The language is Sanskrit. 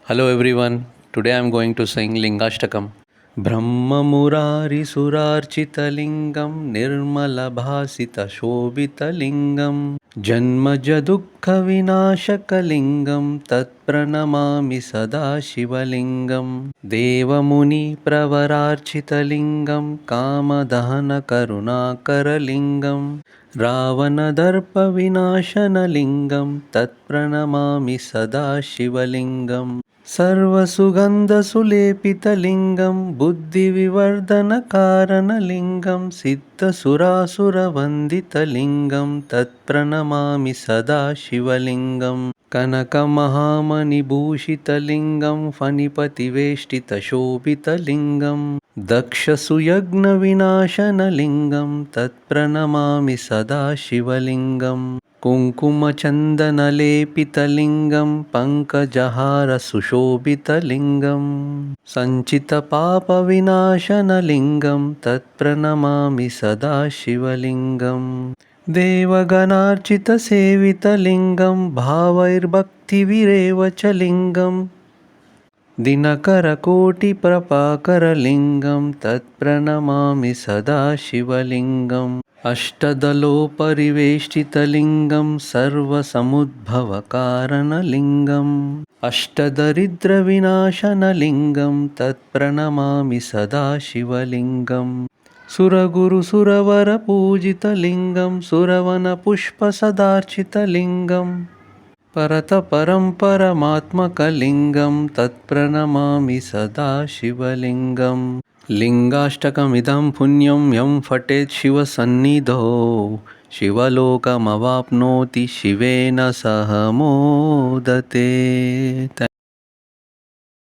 Hello everyone. Today I am going to sing Lingashtakam. ब्रह्ममुरारिसुरार्चितलिङ्गं निर्मलभासितशोभितलिङ्गं जन्मजदुःखविनाशकलिङ्गं तत्प्रणमामि सदा शिवलिङ्गं देवमुनिप्रवरार्चितलिङ्गं कामदहनकरुणाकरलिङ्गं रावणदर्पविनाशनलिङ्गं तत्प्रणमामि सदा शिवलिङ्गं सर्वसुगन्धसुलेपितलिङ्गं बुद्धिविवर्धनकारणलिङ्गं सिद्धसुरासुरवन्दितलिङ्गं तत्प्रणमामि सदा शिवलिङ्गं कनकमहामणिभूषितलिङ्गं फणिपतिवेष्टितशोभितलिङ्गं दक्षसुयज्ञविनाशनलिङ्गं तत्प्रणमामि सदा शिवलिङ्गं कुङ्कुमचन्दनलेपितलिङ्गं पङ्कजहारसुशोभितलिङ्गं सञ्चितपापविनाशनलिङ्गं तत्प्रणमामि सदा शिवलिङ्गं देवगणार्चितसेवितलिङ्गं भावैर्भक्तिविरेव च लिङ्गं दिनकरकोटिप्रभाकरलिङ्गं तत्प्रणमामि सदा शिवलिङ्गम् अष्टदलोपरिवेष्टितलिङ्गं सर्वसमुद्भवकारणलिङ्गम् अष्टदरिद्रविनाशनलिङ्गं तत्प्रणमामि सदा शिवलिङ्गं सुरगुरुसुरवरपूजितलिङ्गं सुरवनपुष्पसदार्चितलिङ्गं परतपरं परमात्मकलिङ्गं तत्प्रणमामि सदा शिवलिङ्गं लिङ्गाष्टकमिदं पुण्यं यं पठेत् शिवसन्निधौ शिवलोकमवाप्नोति शिवेन सह मोदते।